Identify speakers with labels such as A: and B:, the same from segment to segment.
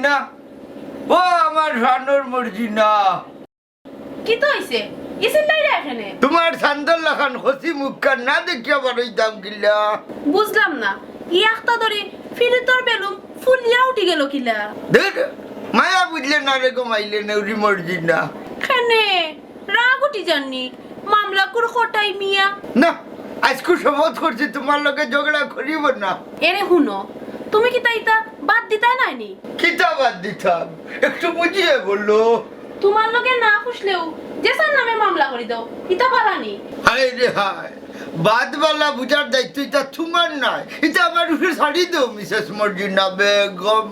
A: না ও আমার রানোর মর্জি না
B: কি তো হইছে ইসিন লাইরা এখানে
A: তোমার সান্দল লাখান হসি মুখখান না দেখিয়া বারোই দাম কিলা
B: বুঝলাম না ই একটা ধরে ফিরে তোর বেলুম ফুলিয়া উঠি গেল কিলা
A: দেখ মায়া বুঝলে না রে মাইলে নেউরি মর্জি না
B: খানে রাগ উঠি জাননি মামলা কুর খটাই মিয়া
A: না আজকে শপথ করছি তোমার লগে ঝগড়া করিব না
B: এরে হুনো তুমি কি তাইতা বাদ দিতাই নাইনি
A: কিতাবাদ দিতাম একটু বুঝিয়ে বললো
B: তোমার লগে না খুশলেও জেসার নামে মামলা করি দাও ইতা পারানি
A: হায় রে হায় বাদবালা বুঝার দায়িত্ব এটা তোমার নয় এটা আমার উপরে ছাড়ি দাও মিসেস মর্জিনা বেগম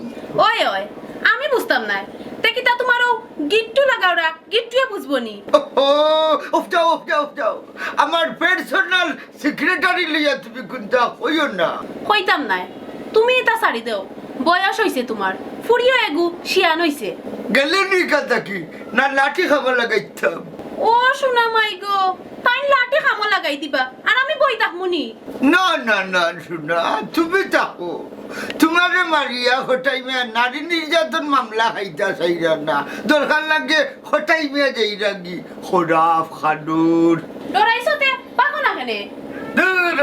B: ওই ওই আমি বুঝতাম না তে কিতা তোমারও গিট্টু লাগাও রাখ গিট্টুয়ে বুঝবো নি
A: ওফটাও আমার পার্সোনাল সেক্রেটারি লইয়া তুমি কোনটা হইও না
B: হইতাম না তুমি এটা ছাড়ি দাও বয়স হইছে তোমার ফুরিও এগু শিয়ান হইছে
A: গেলে নি কথা কি না লাঠি খাবার লাগাইতাম
B: ও শোনা মাই গো তাই লাঠি খামো লাগাই দিবা আর আমি বই থাকমুনি
A: না শোনা তুমি থাকো তোমারে মারিয়া হটাই মেয়া নারী নির্যাতন মামলা খাইতা চাইরা না দরকার লাগে হটাই মেয়া যাই রাগি খরাফ খানুর
B: ডরাইছতে পাকো না কেনে
A: দূর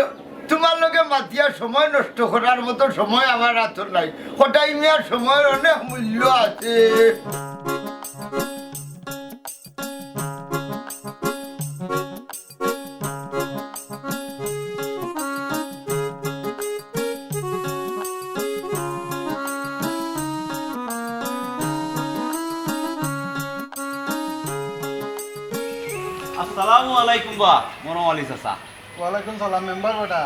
A: তোমার লগে মাতিয়া সময় নষ্ট করার মতো সময় আমার হাতে নাই হটাই মেয়ার সময়ের অনেক মূল্য আছে
C: আসসালামু আলাইকুম বা মনোম আলী চাচা
D: ওয়ালাইকুম সালাম মেম্বার বেটা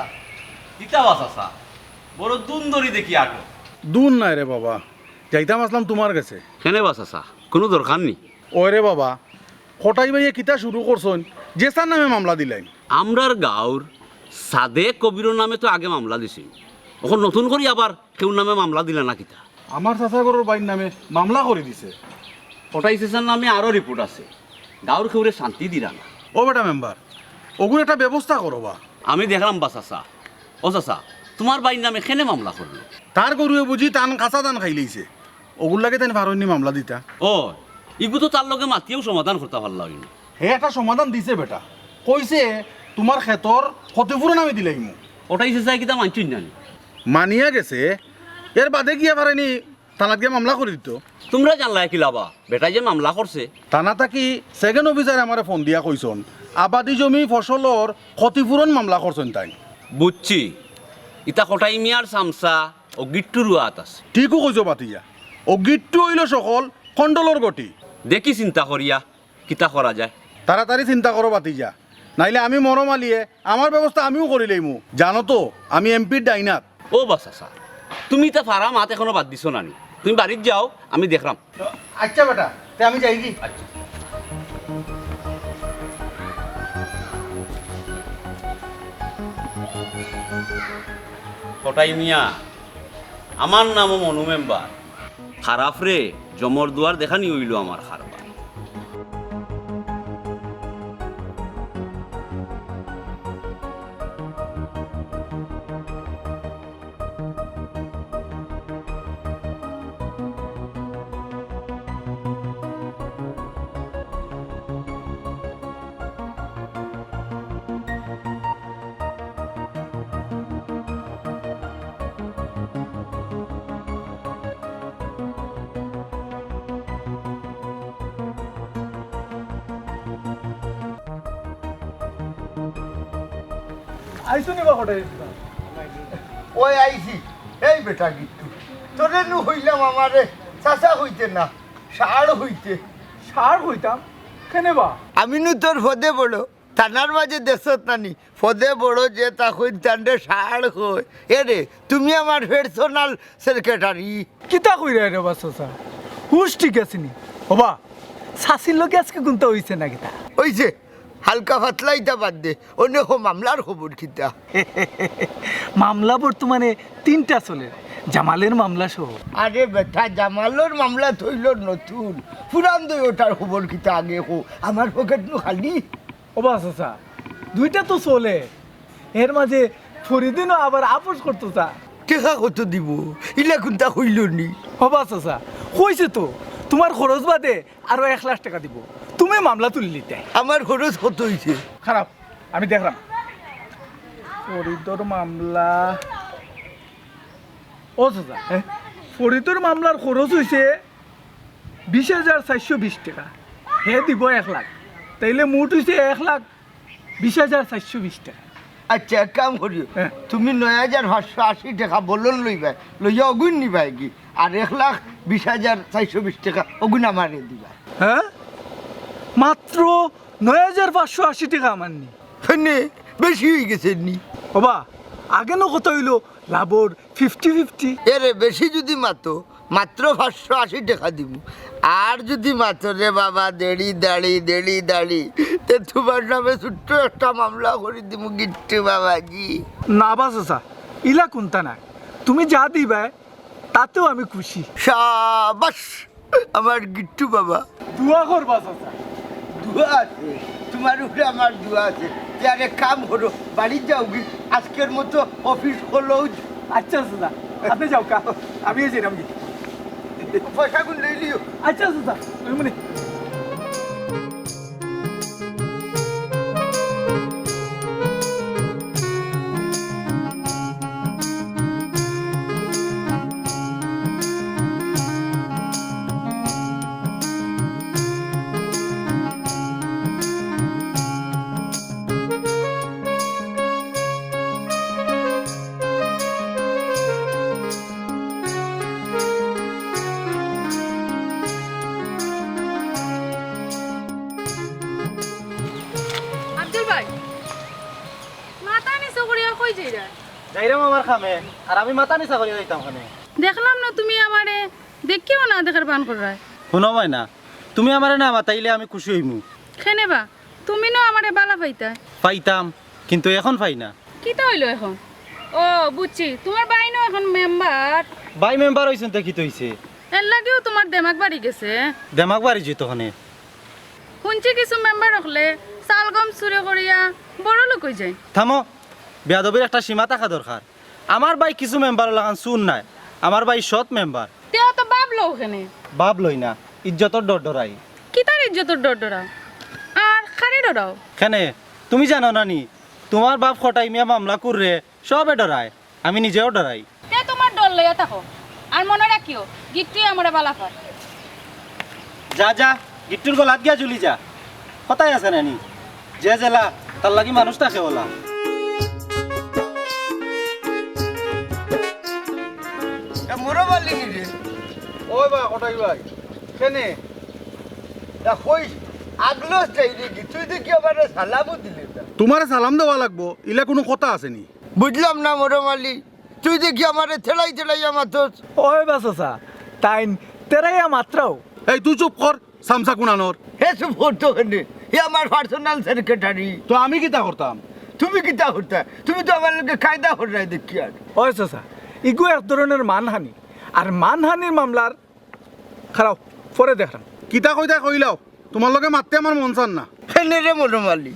C: কিতাবা চাচা বড় দুন্দরি দেখি আটো
D: দূর নাই রে বাবা যাইতাম আসলাম তোমার কাছে
C: কেনে বা চাচা কোনো দরকার নেই
D: ওই রে বাবা হঠাই ভাইয়ে কিতা শুরু করছেন জেসার নামে মামলা দিলেন
C: আমরার গাঁর সাদে কবিরর নামে তো আগে মামলা দিছি এখন নতুন করে আবার কেউ নামে মামলা দিলে না কিতা
D: আমার চাচাগরের বাইর নামে মামলা করে দিছে
C: ওটাই চেচার নামে আরও রিপোর্ট আছে গাঁর কেউরে শান্তি দিলা না
D: ও বেটা মেম্বার ওগুলো একটা ব্যবস্থা করো বা
C: আমি দেখলাম বা চাচা ও চাচা তোমার বাইর নামে কেনে মামলা করলো
D: তার গরুয়ে বুঝি টান কাঁচা ধান খাই লইছে ওগুলো লাগে তাই পারনি মামলা দিতা
C: ও ইগু তো তার লগে মাতিয়েও সমাধান করতে পারলা হইনি
D: হে একটা সমাধান দিছে বেটা কইছে তোমার ক্ষেতর ক্ষতিপূরণ আমি দিলাই মু
C: ওটাই চেচা কিতা মানছি জানি
D: মানিয়া গেছে এর বাদে গিয়া পারেনি থানাত গিয়ে মামলা করে দিত
C: তোমরা জানলা কি লাবা বেটাই যে মামলা করছে
D: থানা থাকি সেকেন্ড অফিসারে আমার ফোন দিয়া কইসন আবাদি জমি ফসলর ক্ষতিপূরণ মামলা করছেন তাই
C: বুঝছি ইতা কটাই মিয়ার চামচা ও গিট্টু রুয়াত আছে
D: ঠিকও কইছ বাতিয়া ও গিট্টু হইল সকল খণ্ডলর গতি
C: দেখি চিন্তা করিয়া কিতা করা যায়
D: তাড়াতাড়ি চিন্তা করো বাতিজা নাইলে আমি মরমালিয়ে আমার ব্যবস্থা আমিও করি লইমু জানো তো আমি এমপির ডাইনাত
C: ও বাসা স্যার তুমি তা ফারা মাত এখনো বাদ দিছো নানি তুমি বাড়ির যাও আমি দেখলাম
D: আচ্ছা বেটা তে আমি যাই কি
C: আচ্ছা কটাই মিয়া আমার নামও মনু মেম্বার খারাপ রে জমর দুয়ার দেখানি হইল আমার খারাপ
D: আইসো নিবা হোটেল
A: ওই আইছি এই বেটা গিট্টু তোরে নু হইলাম আমারে চাচা হইতে না সার হইতে
D: সার হইতাম কেনে বা
A: আমি নু তোর ফদে বড় থানার মাঝে দেশত নানি ফদে বড় যে তা হই তান্ডে সার হই এরে তুমি আমার পার্সোনাল সেক্রেটারি
E: কিতা কইরা রে বাসসা হুশ ঠিক আছে নি বাবা শাসির লোকে আজকে গুনতে হইছে না কিতা
A: ওইছে হালকা পাতলাইটা বাদ দে অন্য মামলার খবর কিতা
E: মামলা বর্তমানে 3টা চলে জামালের মামলা সহ
A: আরে বেটা জামালোর মামলা থইল নতুন পুরান দই ওটার খবর কিতা আগে হো আমার পকেট নু খালি
E: ও বাসসা 2টা তো চলে এর মাঝে ফরিদিনও আবার আপোষ করতো তা
A: টেকা কত দিব ইলা কোনটা হইল নি
E: ও বাসসা কইছে তো তোমার খরচ বাদে আরো 1,00,000 টাকা দিব তুমি মামলা তুললিতে
A: আমার খরচ কত হয়েছে?
E: খারাপ আমি দেখলাম ফরিদর মামলা ও চাচা ফরিদর মামলার খরচ হয়েছে 20,420 টাকা হে দিব 1,00,000 তাইলে মুঠ হয়েছে 1,20,420 টাকা
A: আচ্ছা এক কাম করিও,
E: হ্যাঁ।
A: তুমি 9,580 টাকা বলন লইবা, লইয়া অগুন নিবা কি, আর 1,20,420 টাকা অগুন আমারে দিবা।
E: হ্যাঁ মাত্র 9,580 টাকা আমার নি
A: শুনে বেশি হয়ে গেছে নি?
E: বাবা আগে না কত হইলো লাভর 50-50
A: এরে বেশি যদি মাতো মাত্র 580 টাকা দিব, আর যদি মাতো রে বাবা দেড়ি দাড়ি তে তোমার নামে ছোট্ট একটা মামলা করে দিব গিট্টু বাবাজি।
E: না বাস চাচা ইলা কোনটা না তুমি যা দিবা তাতেও আমি খুশি
A: শাবাশ আমার গিট্টু বাবা।
E: দোয়া করবা চাচা
A: দোয়া আছে তোমার উপরে, আমার দোয়া আছে। আর এক কাম করো, বাড়ি যাও গি, আজকের মতো অফিস খোলো।
E: আচ্ছা চাচা আপনি যাও কা আমি যেরাম কি
A: পয়সা গুণ লই লিও।
E: আচ্ছা চাচা আমি মনে
B: আব্দুল ভাই মাথা নিচু করিয়া কই যাইরা?
F: যাইরাম আমার খামে আর আমি মাথা নিচা করে যাইতাম খানে।
B: দেখলাম না তুমি আমারে দেখিও না দেখার বান করায়।
F: শুনো না তুমি আমারে না মাতাইলে আমি খুশি হইমু।
B: খেনেবা তুমি না আমারে বালা পাইতা।
F: পাইতাম কিন্তু এখন পাই না।
B: কিতা হইলো এখন? ও বুঝছি তোমার বাইনও এখন মেম্বার।
F: বাই মেম্বার হইছেন তো কি হইছে?
B: এর লাগেও তোমার দেমাগ বাড়ি গেছে।
F: দেমাগ বাড়ি যেত খানে।
B: শুনছি কিছু মেম্বার রাখলে চাল গম চুরি করিয়া বড় লোক হয়ে যায়।
F: থামো, বেয়াদবির একটা সীমা থাকা দরকার। আমার বাই কিছু মেম্বার লাগান শুন নাই, আমার বাই সৎ মেম্বার।
B: তেও তো বাপ লও ওখানে।
F: বাপ লই না, ইজ্জতর ডর ডরাই।
B: কি তার ইজ্জতর ডর ডরাও আর খারি ডরাও?
F: কেনে তুমি জানো না নি তোমার বাপ খটাই মিয়া মামলা কররে সবে ডরায়, আমি নিজেও ডরাই।
B: তে তোমার ডর লইয়া থাকো আর মনে রাখিও গিট্টুই আমারে বালা পায়।
F: যা যা গিট্টুর গলাত গিয়া ঝুলি যা, কথাই আছে নানি যে জেলা তার লাগি মানুষ থাকে ওলা।
A: মোরো বালি নি রে,
D: ওই বা কটাই ভাই কেনে
A: কই আগলো চাইলে কি, তুই তো কি আমার সালামও দিলে না।
D: তোমার সালাম দেওয়া লাগবো, ইলা কোনো কথা আছে নি?
A: বুঝলাম না মোরো মালি, তুই দেখি আমার ঠেলাই আমার তো।
E: ওই বাস চাচা তাইন তেরাইয়া মাত্রাও
D: এই তুই চুপ কর সামসা কুনানোর।
A: হে সব করতো কেনে, হে আমার পার্সোনাল সেক্রেটারি।
D: তো আমি কিতা করতাম?
A: তুমি কিতা করতা? তুমি তো আমার লোকে কায়দা করে নাই দেখি। আর
E: ওই চাচা ইগো এক ধরনের মানহানি, আর মানহানির মামলার খারাপ পরে দেখলাম।
D: কিতা কইতা কইলাও, তোমার লগে মারতে আমার মন চান না।
A: হেনে রে মোরো মালি,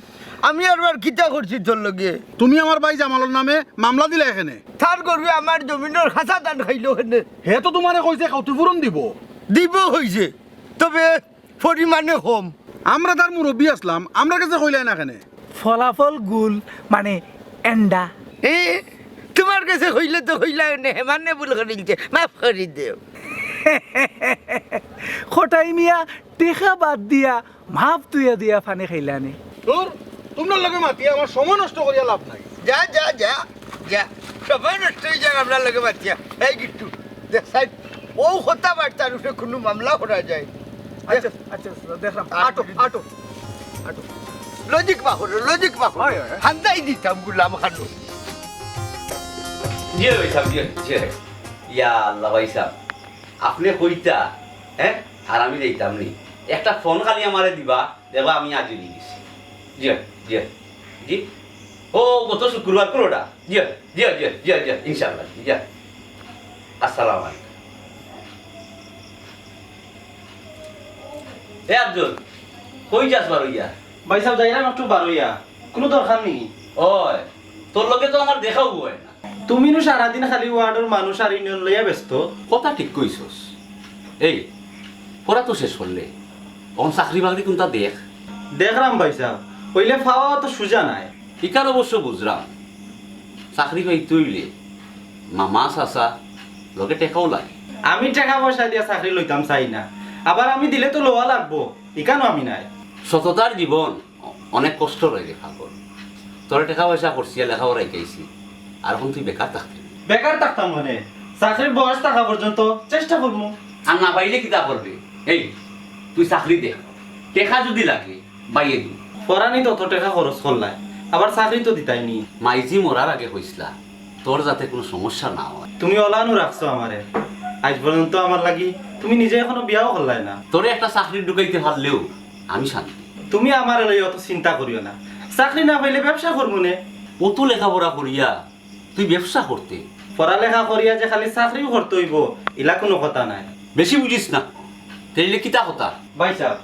A: আমি আর কিতা করছি তোর লগে?
D: তুমি আমার ভাই জামালের নামে মামলা দিলে এখানে।
A: তার করবে আমার জমিনের খাসা দান খাইলো হেনে।
D: হে তো তোমারে কইছে ক্ষতিপূরণ দিব।
A: দিব হইছে, তবে পরিমাণে কম।
D: আমরা তার মুরব্বী আসলাম, আমরা কাছে কইলাই না কেনে?
E: ফলাফল গুল মানে এন্ডা।
A: এ তোমার কাছে হইলে তো হইলা নে, মানে ভুল করিলছে, মাফ করি দেও।
E: খটাই মিয়া টেকা বাদ দিয়া মাপ তুইয়া দিয়া ফানে খাইলানে।
D: তোর তোমার লগে মাতি আমার সময় নষ্ট করিয়া লাভ নাই।
A: যা যা যা যা, সবাই নষ্ট হয়ে যাক আপনার লগে বাচ্চা। এই গিট্টু দেখ সাইড, ও হতা বার্তার উপরে কোনো মামলা করা যায়।
E: আচ্ছা আচ্ছা দেখলাম আটো আটো আটো
A: লজিক বাহর, লজিক বাহর
E: হয়, হয়।
A: হান্দাই দিতাম গুলাম খানো।
C: জি ভাই সাহেব, জি ইয়া আল্লাহ ভাই সাহেব, আপনি কইতা হ্যাঁ আর আমি দেখতাম নি। একটা ফোন খালি আমারে দিবা, দেখবা আমি আজ দিয়ে দিছি। জি জি জি, ও গত শুক্রবার কোনোটা। জি জি জি জি জি ইনশাআল্লাহ। জি আসসালামু আলাইকুম। এ আব্দুল কই যাস বারইয়া?
F: ভাই সাহেব যাইরাম একটু বারইয়া, কোনো দরকার নেই।
C: ওই তোর লগে তো আমার দেখাও হয় না।
F: তুমি নো সারাদিন খালি ওয়ার্ডের মানুষ আর ইউনিয়ন লইয়া ব্যস্ত।
C: কথা ঠিক কইছস, এই পড়া তো শেষ করলে তখন চাকরি বাকরি কোনটা দেখ
F: দেখলাম ভাই সাহেব হইলে পাওয়া তো সুজা নাই
C: ইকার অবশ্য বুঝলাম চাকরি পাইতে হইলে মামা চাচা লগে টেকাও লাগে
F: আমি টাকা পয়সা দিয়া চাকরি লইতাম চাই না আবার আমি দিলে তো লোয়া লাগবো ইকানো আমি নাই
C: সততার জীবন অনেক কষ্ট রয়ে লেখা কর তোর টাকা পয়সা করছি লেখাও রেখেছি আর এখন তুই বেকার থাকবি
F: বেকার থাকতাম মানে চাকরির বয়স থাকা পর্যন্ত চেষ্টা করবো
C: আর না পাইলে কিতা করবে এই তুই চাকরি দে টেকা যদি লাগে বাইয়ে দি
F: পড়ানি তত টাকা খরচ করলাই আবার চাকরি তো দিতাই নি
C: মাইজি মরার আগে কইসলা তোর যাতে কোনো সমস্যা না হয়
F: তুমি অলানো রাখছো আমারে আজ পর্যন্ত আমার লাগি তুমি নিজে এখনো বিয়াও করলাই না
C: তোরে একটা চাকরি ঢুকাইতে পারলেও আমি শান্তি
F: তুমি আমার লই অত চিন্তা করিও না চাকরি না পাইলে ব্যবসা করবো নে
C: অত লেখাপড়া করিয়া তুই ব্যবসা করতে
F: পড়ালেখা করিয়া যে খালি চাকরিও করতে হইব ইলা কোনো কথা নাই
C: বেশি বুঝিস না তাইলে কিতা কথা
F: ভাই সাহেব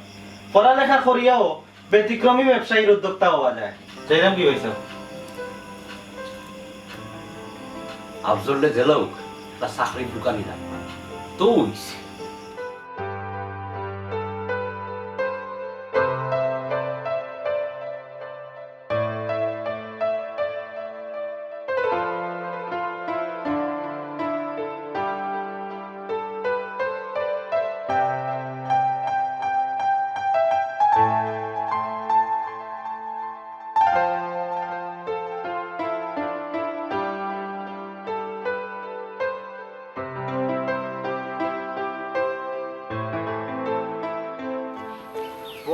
F: পড়ালেখা করিয়াও ব্যতিক্রমী ব্যবসায়ীর উদ্যোক্তা হওয়া যায় যেরকম কি হয়েছে
C: আফজলে জেলাও তার চাকরির দোকানি রাখবা তো হইছে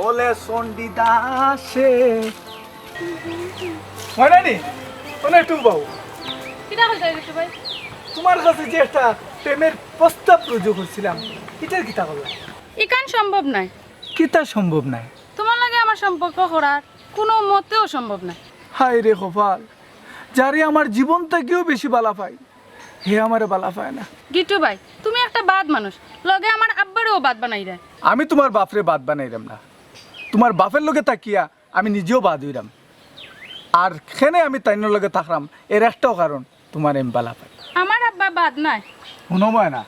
E: বলে সন্ডিদাসে হয় নি মানে একটু বাবু
B: কিটা হইছে গিট্টু ভাই
E: তোমার কাছে যে একটা প্রেমের প্রস্তাব রুজু করছিলাম এটার কিতা করলাম
B: ইকান সম্ভব নাই
E: কিতা সম্ভব নাই
B: তোমার লাগে আমার সম্পর্ক করার কোনো মতেও সম্ভব নাই
E: হায় রে কপাল যারে আমার জীবন থেকেও বেশি বালা পাই হে আমারে বালা পায় না
B: গিট্টু ভাই তুমি একটা বাদ মানুষ লগে আমার আব্বারও বাদ বানাই দেয়
E: আমি তোমার বাপরে বাদ বানাইলাম না তোমার বাপের লগে তাকিয়া আমি নিজেও বাদ হইলাম আর খেনে আমি তাইনের লগে থাকলাম এর একটাও কারণ তোমার এম বালা পাই
B: আমার আব্বা বাদ নাই
E: শুনময় না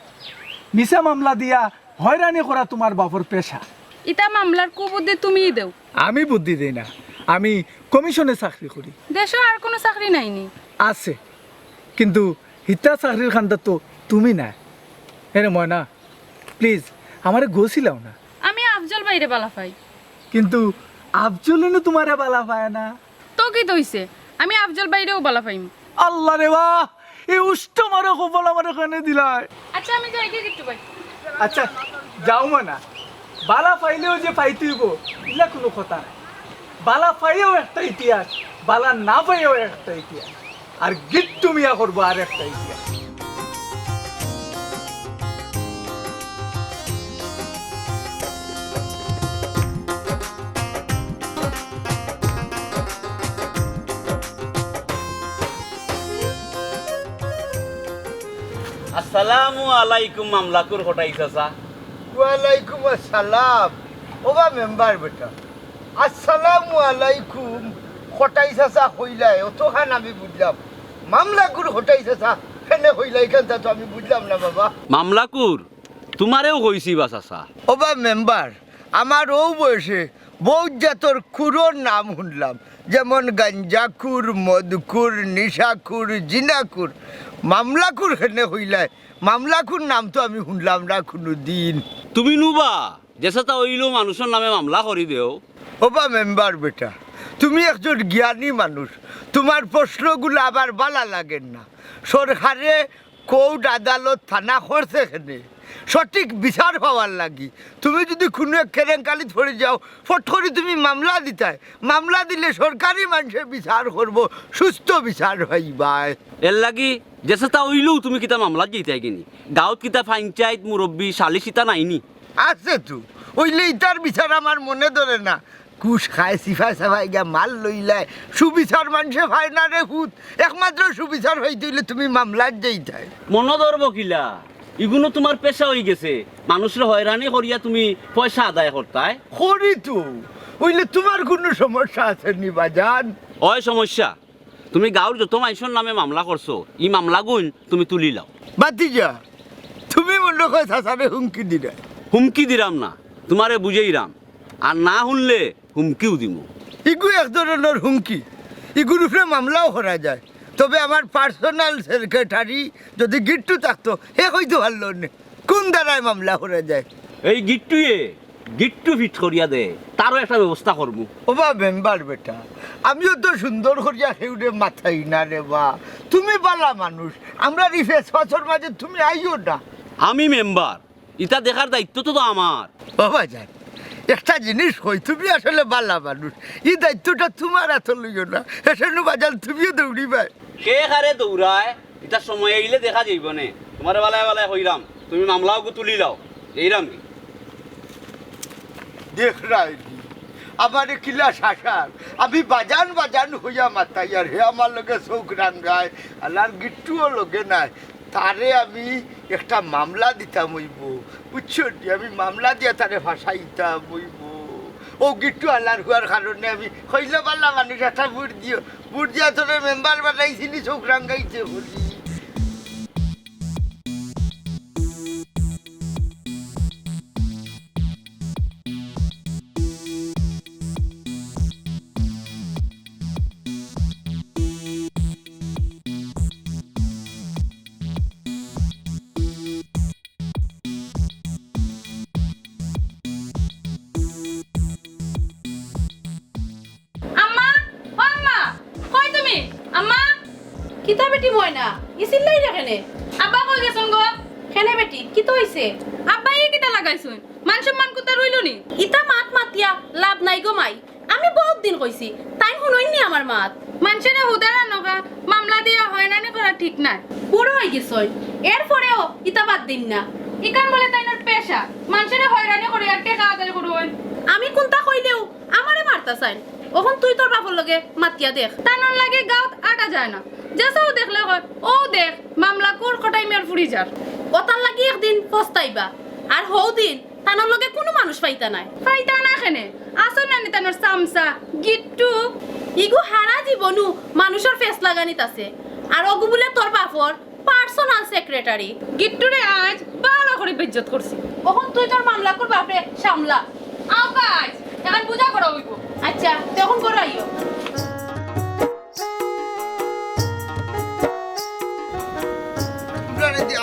E: মিছা মামলা দিয়া হয়রানি করা তোমার বাপর পেশা
B: ইতা মামলার কুবুদ্ধি তুমিই দেও
E: আমি বুদ্ধি দেই না আমি কমিশনে চাকরি করি
B: দেশে আর কোনো চাকরি নাইনি
E: আছে কিন্তু হিতা চাকরির খান্দার তো তুমি না এনে ময়না প্লিজ আমারে গোছিলাও না
B: আমি আফজল বাইরে বালা পাই
E: কিন্তু আফজলিনও তোমারে বালা পায় না
B: তো কি তৈছে আমি আফজল বাইরেও বালা পাইম
E: আল্লাহ রে বাহ এই উষ্ট মারে কপাল আমার এখানে দিলাই
B: আচ্ছা আমি যাই কি গিট্টু ভাই
E: আচ্ছা যাও না বালা পাইলেও যে পাইতেইব এগুলা কোনো কথা নাই বালা পাইও একটা ইতিহাস বালা না পাইও একটা ইতিহাস আর গিট্টু মিয়া করবো আর একটা ইতিহাস
C: আসসালামু আলাইকুম মামলাকুর হটাই চাচা
A: ওয়ালাইকুম আসসালাম ওবা মেম্বার বেটা আসসালামু আলাইকুম হটাই চাচা হইলাই অতখান আমি বুঝলাম মামলাকুর হটাই চাচা হেনে হইলাই কেনটা তো আমি বুঝলাম না বাবা
C: মামলাকুর তোমারেও কইছি বা চাচা
A: ওবা মেম্বার আমার ও বয়সে বহুত জাতর খুরোর নাম শুনলাম যেমন গাঞ্জাকুর মধুকুর নিশাকুর জিনাকুর মামলাকুর হেনে হইলাই মামলাকুর নাম তো আমি শুনলাম না কোনো দিন
C: তুমি নুবা যে চাচা ওইলো মানুষের নামে মামলা করি দেও
A: ওবা মেম্বার বেটা তুমি একজন জ্ঞানী মানুষ তোমার প্রশ্নগুলো আবার বালা লাগেন না সরকারে কোর্ট আদালত থানা করছে এখানে সঠিক বিচার পাওয়ার লাগি তুমি যদি কোনো এক কেলেঙ্কারি ধরে যাও ফট করে তুমি মামলা দিতাই মামলা দিলে সরকারি মানুষের বিচার করবো সুস্থ বিচার হইবাই
C: এর লাগি যে চাচা ওইলেও তুমি কিতা মামলা যেতে কিনি গাঁৱত কিতা পঞ্চায়েত মুরব্বী সালিশ ইতা নাইনি
A: আছে তো ওইলে ইটার বিচার আমার মনে ধরে না কুশ খায় সিফাই সাফাই গিয়া মাল লইলায় সুবিচার মানুষে ভাই না রে ভূত একমাত্র সুবিচার হইতে হইলে তুমি মামলার যেইটাই
C: মন ধরব কিলা ইগুনো তোমার পেশা হয়ে গেছে মানুষের হয়রানি করিয়া তুমি পয়সা আদায় করতাই
A: করি তো ওইলে তোমার কোনো সমস্যা আছে নি বাজান
C: ওই সমস্যা তুমি গাঁৱৰ যত মানুষের নামে মামলা করছো ই মামলা গুণ তুমি তুলি লাও
A: বাতিজা তুমি মনে জন্য কয় চাচারে হুমকি দিলে
C: হুমকি দিলাম না তোমারে বুঝাইরাম আর না শুনলে হুমকিও দিমু
A: ইগু এক ধরনের হুমকি ইগুর উপরে মামলাও করা যায় তবে আমার পার্সোনাল সেক্রেটারি যদি গিট্টু থাকতো হে হয়তো ভালো নে কোন দ্বারায় মামলা করা যায়
C: এই গিট্টু ফিট করিয়া দে তারও একটা ব্যবস্থা করবো
A: ওবা মেম্বার বেটা আমিও তো সুন্দর করিয়া সেউরে মাথাই না রে বা তুমি বালা মানুষ আমরা রিফেস বছর মাঝে তুমি আইও না
C: আমি মেম্বার ইটা দেখার দায়িত্ব তো আমার
A: বাবা যান একটা জিনিস কই তুমি আসলে বালা মানুষ এই দায়িত্বটা তোমার এত লইও না এসে বাজার তুমিও দৌড়ি পাই
C: কে হারে দৌড়ায় এটা সময় আইলে দেখা যাইব নে তোমার বেলায় বেলায় হইরাম তুমি মামলাও তুলি লাও এইরাম কি
A: দেখ রাইনি আমার কিলা শাসার আমি বাজান হইয়া মাতাই আর হে আমার লগে চৌক রাঙ্গায় আলার গিট্টুও লগে নাই তারে আমি একটা মামলা দিতাম হইব বুঝছো আমি মামলা দিয়া তারে ভাসাইতাম হইব ও গিট্টু আলার হওয়ার কারণে আমি হইলে পারলাম মানুষ একটা বুট দিয়া তোরে মেম্বার বানাইছিলি চৌক রাঙ্গাইছে বলি
B: আম্মা ও আম্মা কই তুমি আম্মা কিতা বেটি ময়না ইসিল্লাই রাখেনে আব্বা কই গেছন গো কেনে বেটি কি তো হইছে আব্বা এই কিতা লাগাইছুন মান সম্মান কুতা রইলনি ইতা মাত মাতিয়া লাভ নাই গো মাই আমি বহুত দিন কইছি তাই শুনইনি আমার মাত মানুষের হুদারা নগা মামলা দিয়া হয় না করা ঠিক না পুরো হই গেছই এরপরেও ইতা বাদ দিন না ইকান বলে তাইনার পেশা মানুষের হয়রানি করে আর টাকা আদায় করুন আমি কোনটা কইলেও আমারে মারতা চাই ওখন তুই তোর বাপর লগে মাতিয়া দেখ তানোর লাগে গাঁত আটা যায় না যেসাও দেখলে কয় ও দেখ মামলা কোর কটাই মের ফুরি যার ওতার লাগি একদিন পস্তাইবা আর হৌ দিন তানোর লগে কোনো মানুষ পাইতা না খেনে আসল নানি তানোর সামসা গিট্টু ইগু হারা জীবনু মানুষের ফেস লাগানিত আছে আর ওগু বলে তোর বাপর পার্সোনাল সেক্রেটারি গিট্টুরে আজ ভালো করে বেজ্জত করছি ওখন তুই তোর মামলা কর বাপরে সামলা আও কাজ এখন পূজা করা হইব আচ্ছা তখন করাইও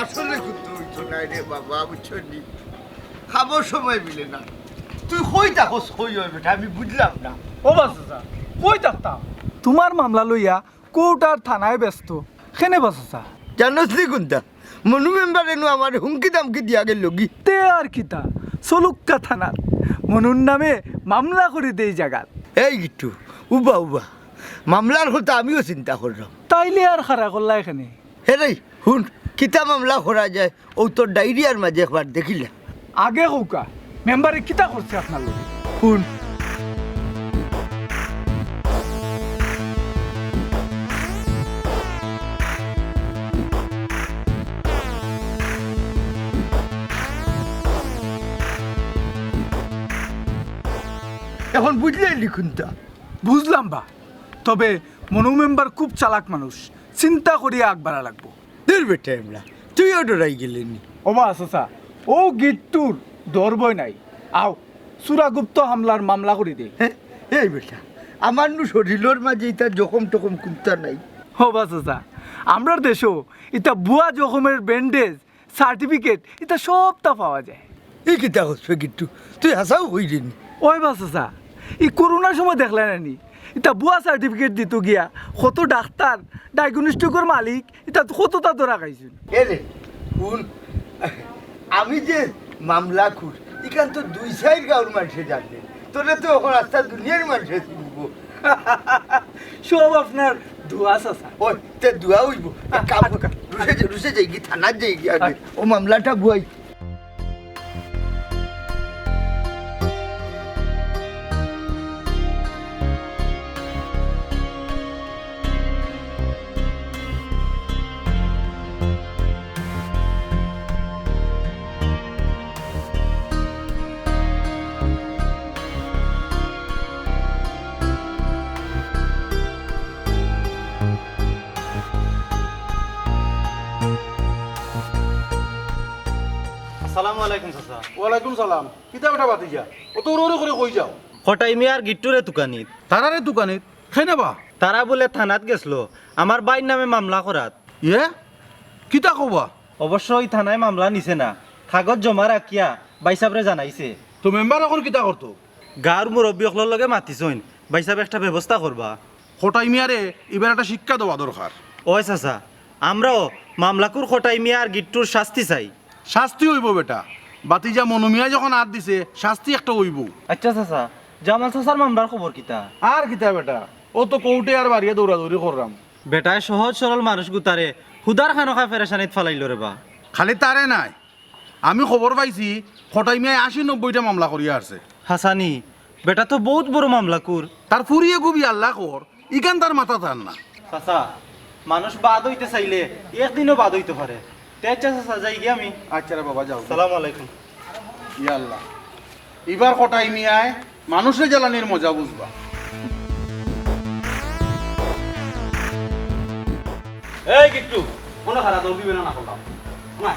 A: আসলে কিন্তু হইতো নাই রে বাবা বুঝছো নি খাবার সময় মিলে না তুই কই থাকস কই হয় বেটা আমি বুঝলাম না
E: ও বাসা কই থাকতাম তোমার মামলা লইয়া কোর্টার থানায় ব্যস্ত কেনে বাসা
A: জানোস নি কোনটা মনু মেম্বার এনু আমার হুমকি দামকি দিয়া গেল গি
E: তে আর কিতা সলুক্কা থানার মনুর নামে মামলা করে দেই জায়গার
A: এই গিট্টু উবা মামলার কথা আমিও চিন্তা করলাম
E: তাইলে আর খারা করলা এখানে
A: হে রে শুন কিতা মামলা করা যায় ও তোর ডায়রিয়ার মাঝে একবার দেখিলা
E: আগে হৌকা মেম্বারে কিতা করছে আপনার লোক
A: শুন এখন বুঝলে লিখুনটা
E: বুঝলাম বা তবে মনু মেম্বার খুব চালাক মানুষ চিন্তা করিয়া আগবাড়া লাগবো
A: তোর বেটা এমলা তুইও ডরাই গেলেনি
E: ওমা আসা ও গিট্টুর দরবই নাই আও সুরাগুপ্ত হামলার মামলা করে দে
A: হ্যাঁ এই বেটা আমার নু শরীরের মাঝে ইতা জখম টখম কুন্তা নাই
E: ও বাসা আমরার দেশও এটা বুয়া জখমের ব্যান্ডেজ সার্টিফিকেট এটা সবটা পাওয়া যায়
A: এই কিতা হচ্ছে কিন্তু তুই হাসাও হইলিনি
E: ওই বাসা এই করোনার সময় দেখলেন নি এটা বুয়া সার্টিফিকেট দিত গিয়া কত ডাক্তার ডায়াগনস্টিকের মালিক এটা কত তা ধরা খাইছিল
A: এরে শুন আমি যে মামলা খুর এখান তো দুই সাইড গাঁর মানুষে জানবে তোরা তো এখন রাস্তা দুনিয়ার মানুষে চিনব
E: সব আপনার ধোয়া চাষা
A: ওই তে দুয়া হইব কাম রুসে যাই কি থানার যাই গিয়ে আগে ও মামলাটা বুয়াই
F: আলাইকুম চাচা
D: ওয়ালাইকুম সালাম কিতা বেটা বাতিজা অত উড়ে করে কই যাও
F: হঠাই মিয়ার গিট্টুরে দোকানিত
D: তারারে দোকানিত খাই নেবা
F: তারা বলে থানাত গেছলো আমার বাইর নামে মামলা করাত
D: ইয়ে কিতা কবা
F: অবশ্য ওই থানায় মামলা নিছে না কাগজ জমা রাখিয়া ভাই সাহেবরে জানাইছে
D: তো মেম্বার এখন কিতা করতো
F: গাঁৱৰ মুৰব্বীসকলৰ লগে মাতিছইন ভাই সাহেব একটা ব্যৱস্থা করবা
D: হঠাই মিয়ারে এবার একটা শিক্ষা দেওয়া দরকার
F: ওই চাচা আমরাও মামলাকুর খটাই মিয়ার গিট্টুর শাস্তি চাই
D: শাস্তি হইব বেটা বাতিজা মনুমিয়া যখন হাত দিছে শাস্তি একটা হইব
F: আচ্ছা চাচা জামাল চাচার মামলার খবর কিতা
D: আর কিতা বেটা ও তো কৌটে আর বাড়িয়ে দৌড়াদৌড়ি করলাম
F: বেটায় সহজ সরল মানুষ গুতারে হুদার খানখা ফেরেশানিত ফালাইল রে বা
D: খালি তারে নাই আমি খবর পাইছি হঠাই মিয়ায় ৮০-৯০টা মামলা করিয়া আসছে
F: হাসানি বেটা তো বহুত বড় মামলাকুর
D: তার ফুরিয়ে গুবি আল্লাহ কর ইকান তার মাথা তার না
F: চাচা মানুষ বাদ হইতে চাইলে একদিনও বাদ হইতে পারে আচ্ছা চাচা যাই গিয়ে আমি
D: আচ্ছা রে বাবা যাও
F: সালাম আলাইকুম
D: ইয়া আল্লাহ এবার হঠাই মিয়ায় মানুষের জ্বালানির মজা বুঝবা
C: এই গিট্টু কোনো খারাপ দৌড় দিবে না করলাম না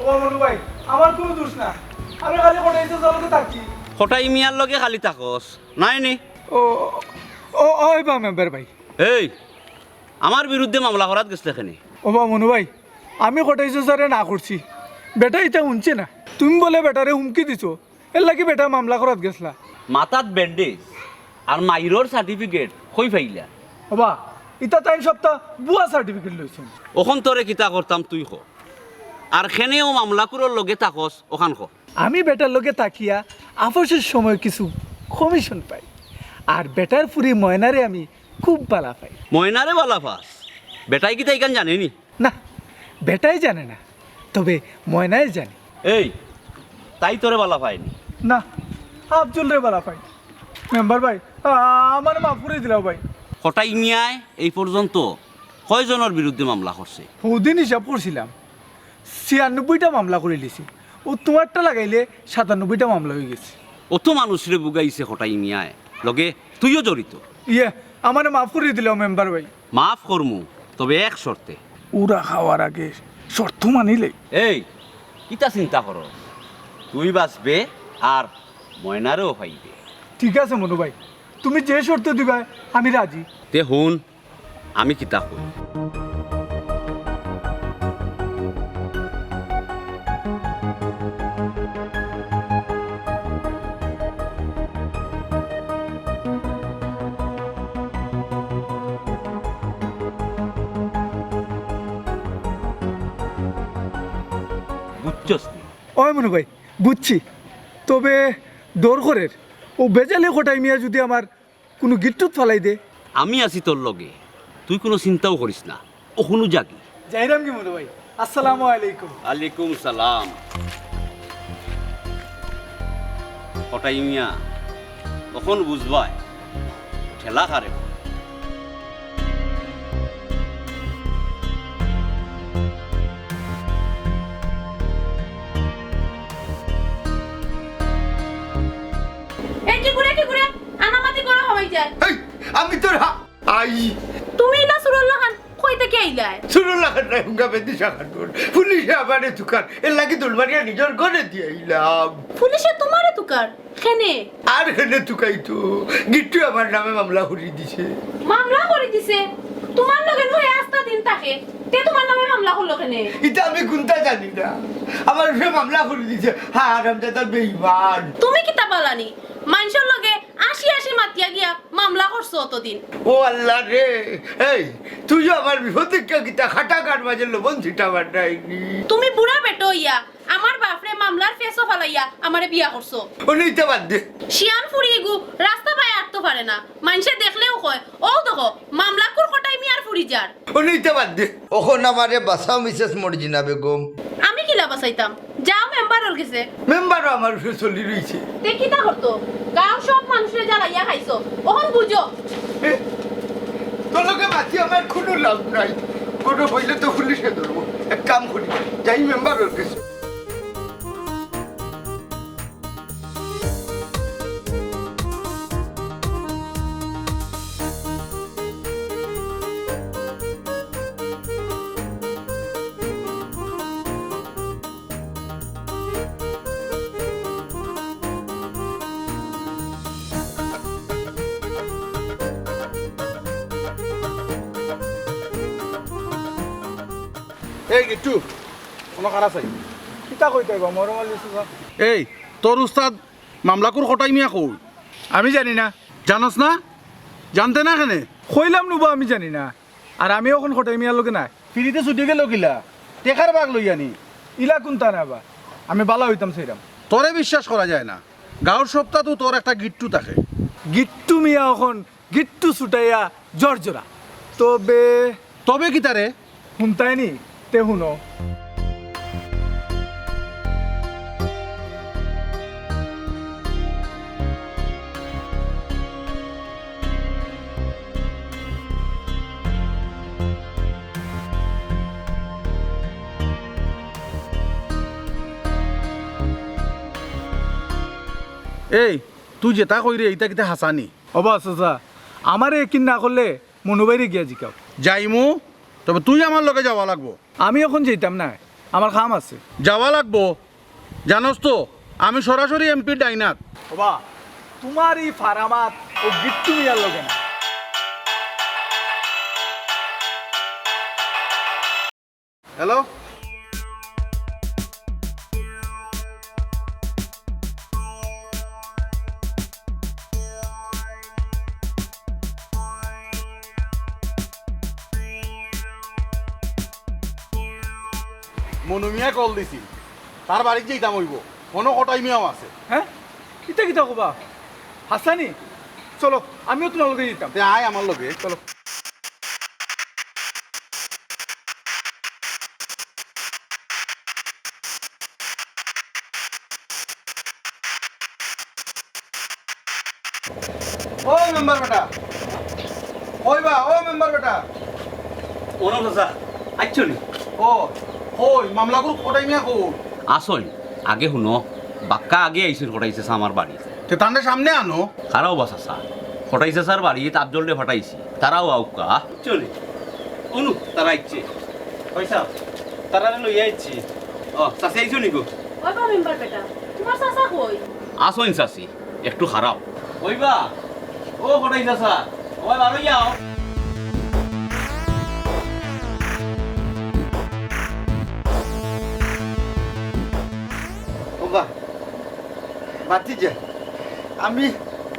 E: ও মনু ভাই আমার কোনো দোষ না আমি খালি হঠাইতে জলতে থাকি
C: হঠাই মিয়ার লগে খালি থাকস নাই নি
E: ও ও ওই বা মেম্বার ভাই
C: এই আমার বিরুদ্ধে মামলা করাত গেছে এখানে
E: ও বা মনু ভাই আমি হঠাইছো স্যারে না করছি বেটা এটা শুনছে না তুমি বলে বেটারে হুমকি দিছো এর লাগি বেটা মামলা করাত গেছলা
C: মাথাত ব্যান্ডেজ আর মাইরর সার্টিফিকেট কই পাইলা
E: ওবা ইটা তাই সপ্তাহ বুয়া সার্টিফিকেট লইছেন
C: ওখান তোরে কিতা করতাম তুই খ আর খেনেও মামলা কুরোর লগে থাকস ওখান খ
E: আমি বেটার লগে তাকিয়া আপসের সময় কিছু কমিশন পাই আর বেটার ফুরি ময়নারে আমি খুব বালা পাই
C: ময়নারে বালা ফাস বেটাই কিতা ইকান জানেনি
E: না বেটাই জানে না তবে ময়নাই জানে
C: এই তাই তোরে বালা পায়নি
E: না আফজল রে বালা পাই মেম্বার ভাই আমার মাফ করে দিলাও ভাই
C: হঠাই মিয়ায় এই পর্যন্ত কয়জনের বিরুদ্ধে মামলা করছে
E: বহুদিন হিসাব করছিলাম ৯৬টা মামলা করে লিছি ও তোমারটা লাগাইলে ৯৭টা মামলা হয়ে গেছে
C: অত মানুষরে বুগাইছে হঠাই মিয়ায় লগে তুইও জড়িত
E: ইয়ে আমার মাফ করে দিলাও মেম্বার ভাই
C: মাফ করমু তবে এক শর্তে
E: ওরা খাওয়ার আগে শর্ত মানিলে
C: এই কিতা চিন্তা কর তুই বাঁচবে আর ময়নারেও পাইবে
E: ঠিক আছে মনু ভাই তুমি যে শর্ত দিবা আমি রাজি
C: তে হুন আমি কিতা কই বুঝছস নি?
E: ওই মনু ভাই বুঝছি তবে দরখরের ও বেজালে কোটাই মিয়া যদি আমার কোনো গিট্টুত ফালাই দে
C: আমি আছি তোর লগে তুই কোনো চিন্তাও করিস না ওখানো জাগি
E: যাইরাম কি মনু ভাই আসসালামু আলাইকুম
C: আলাইকুম সালাম হঠাই মিয়া তখন বুঝবাই ঠেলা খারে
B: এই কি করে আনামাতি করা হই যায়
A: এই, আমি তোর আই
B: তুমি না সুরুল্লাহ খান কই থেকে আইলাই
A: শুরু লাগার নাই হুঙ্গা বেদি শাখান পুলিশে আমারে দোকান এর লাগি দুলবাড়িয়া নিজের ঘরে দিয়ে আইলাম
B: পুলিশে তোমারে তুকার খেনে
A: আর হেনে তুকাই তো গিট্টু আমার নামে মামলা করিয়ে দিছে
B: মামলা করে দিছে তোমার লগে নয় আস্তা দিন থাকে তে তোমার নামে মামলা করলো কেনে
A: এটা আমি কোনটা জানি না আমার সে মামলা করে দিছে হ্যাঁ আরামদাদা বেইমান
B: তুমি কি তা বালানি মানুষের লগে আসি মাতিয়া গিয়া মামলা করছো অতদিন
A: ও আল্লাহ রে এই তুইও আমার বিপদে কিতা খাটা কাট বাজে লবণ ছিটা বাটাইনি
B: তুমি বুড়া বেটো ইয়া আমার বাপরে মামলার ফেসও ফালাইয়া আমারে বিয়া করছো
A: ও নিতে বাদ দে
B: শিয়ান ফুরিয়ে গু রাস্তা পায়ে আটতে পারে না মানুষে দেখলেও কয় ও দেখো মামলা কুর কটাই মিয়ার ফুরি যার
A: ও নিতে বাদ দে ওখন আমারে বাসাও মিসেস মর্জিনা বেগম
B: আমি কি লাভ চাইতাম যাও মেম্বার ওর গেছে
A: মেম্বারও আমার উপরে চলি রয়েছে
B: তে কিতা করতো গাঁও সব মানুষের জ্বালাইয়া খাইছো ওখন বুঝো
A: তোকে মাতি আমার কোনো লাভ নাই কোনো হইলে তো পুলিশে ধরবো এক কাম করি যাই মেম্বার ওর কাছে
D: এই গিট্টু কোনো খারা চাই
E: কিতা কইতে গো মরমাল দিছো
D: এই তোর উস্তাদ মামলাকুর কটাই মিয়া কই
E: আমি জানি না
D: জানোস না জানতে না কেনে
E: কইলাম নুবা আমি জানি না আর আমি এখন খটাই মিয়ার লগে নাই
D: ফিরিতে ছুটি গেল কিলা টেকার বাগ লই আনি
E: ইলা কোনটা না বা আমি বালা হইতাম সেইরাম
D: তোরে বিশ্বাস করা যায় না গাঁর সপ্তাহ তো তোর একটা গিট্টু থাকে
E: গিট্টু মিয়া এখন গিট্টু ছুটাইয়া জর্জরা তবে
D: তবে কি তারে
E: শুনতাইনি তে শুনো
D: এই তুই যেটা কই রে এইটা কিতা হাসানি
E: অবা চাচা আমারে কিন না করলে মনোবাইরে গিয়া জিকাও
D: যাইমু তবে তুই আমার লগে যাওয়া লাগবো
E: আমি এখন যেতাম না আমার কাম আছে
D: যাওয়া লাগবো জানোস তো আমি সরাসরি এমপি ডাইনাত
E: অবা তোমার এই ফারামাত ও গিট্টু মিয়ার লগে না
D: হ্যালো মনুমিয়া কল দিছি তার বাড়িতে যেতাম হইব কোনো কটাই মিয়াও আছে
E: হ্যাঁ কিতা কিতা কবা হাসানি চলো আমিও তোমার লগে যেতাম
D: তে আয় আমার লগে
E: চলো
D: ও মেম্বার বেটা কইবা ও মেম্বার বেটা
C: অনুপ চাচা আচ্ছো নি
D: ও কই মামলাগুলো কটাই মিয়া কই
C: আসল আগে শুনো বাক্কা আগে আইসেন ফটাইছে আমার বাড়ি
D: তে তান্ডে সামনে আনো
C: তারাও বাসা চা ফটাইছে স্যার বাড়ি তাবজললে ফটাইছি তারাও আউকা চলে অনু তারা ইচ্ছে
F: পয়সা তারা লইয়া আইছি
C: ও চাষি আইছো নিগো
B: ওই বা মেম্বার বেটা তোমার চাচা কই
C: আসইন চাষি একটু খারাপ ওইবা ও ফটাইছে স্যার ওই ভালো যাও
A: ওবা ভাতিজা আমি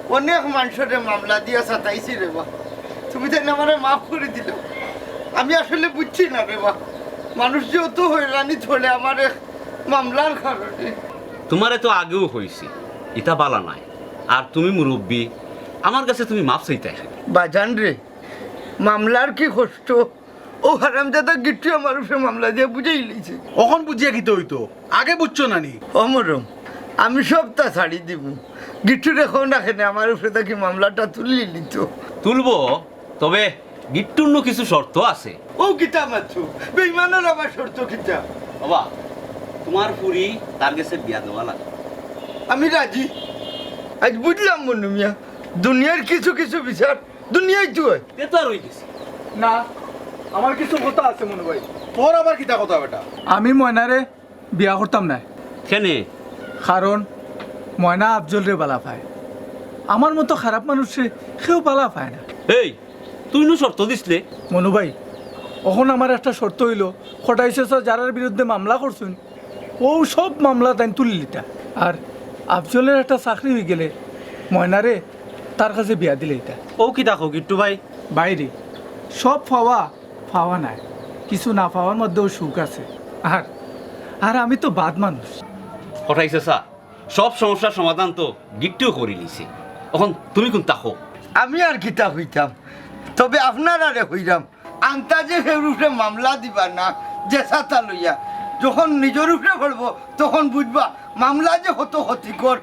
A: অনেক মানুষের মামলা দিয়া সাতাইছি রে বা তুমি তাই না আমারে মাফ করে দিল আমি আসলে বুঝছি না রে বা মানুষ যেহেতু হয়রানি চলে আমার মামলার কারণে
C: তোমারে তো আগেও হয়েছি ইটা বালা নাই আর তুমি মুরব্বী আমার কাছে তুমি মাপ চাইতে
A: বাজান রে মামলার কি কষ্ট ও হারামজাদা গিট্টু আমার উপরে মামলা দিয়ে বুঝেই লিছে
D: কখন বুঝিয়া গিতে হইতো আগে বুঝছো নানি
A: অমরম আমি সব তা ছাড়ি দিব গিট্টু রেখো না কেন আমার উপরে তাকে মামলাটা তুলে নিত
C: তুলবো তবে গিট্টুন্ন কিছু শর্ত আছে
A: ও কিতা মাত্র বেইমানের আবার শর্ত কিতা
C: বাবা তোমার পুরি তার কাছে বিয়া দেওয়া লাগে
A: আমি রাজি আজ বুঝলাম মনু মিয়া দুনিয়ার কিছু কিছু বিচার দুনিয়ায় তো হয়
C: এ তো আর হয়ে গেছে
E: না আমার কিছু কথা আছে মনে ভাই
D: তোর আবার কিতা কথা বেটা
E: আমি ময়নারে বিয়া করতাম না
C: কেনে
E: কারণ ময়না আফজল রে বালা পায় আমার মতো খারাপ মানুষে কেউ বালা পায় না
C: এই তুই নো শর্ত দিসলে
E: মনু ভাই এখন আমার একটা শর্ত হইল খটাইছে যারার বিরুদ্ধে মামলা করছুন ও সব মামলা তাই তুলি লিটা আর আফজলের একটা চাকরি হয়ে গেলে ময়নারে তার কাছে বিয়া দিলে এটা
F: ও কি দেখো গিট্টু ভাই
E: বাইরে সব পাওয়া পাওয়া নাই কিছু না পাওয়ার মধ্যেও সুখ আছে আর আর আমি তো বাদ মানুষ
C: হঠাইছে সা সব সমস্যার সমাধান তো গিট্টুও করে নিছে এখন তুমি কোন তাকো
A: আমি আর কিতা হইতাম তবে আপনারা রে হইরাম আন্তাজে হের উপরে মামলা দিবা না যে সাতা লইয়া যখন নিজের উপরে করবো তখন বুঝবা মামলা যে হতো ক্ষতিকর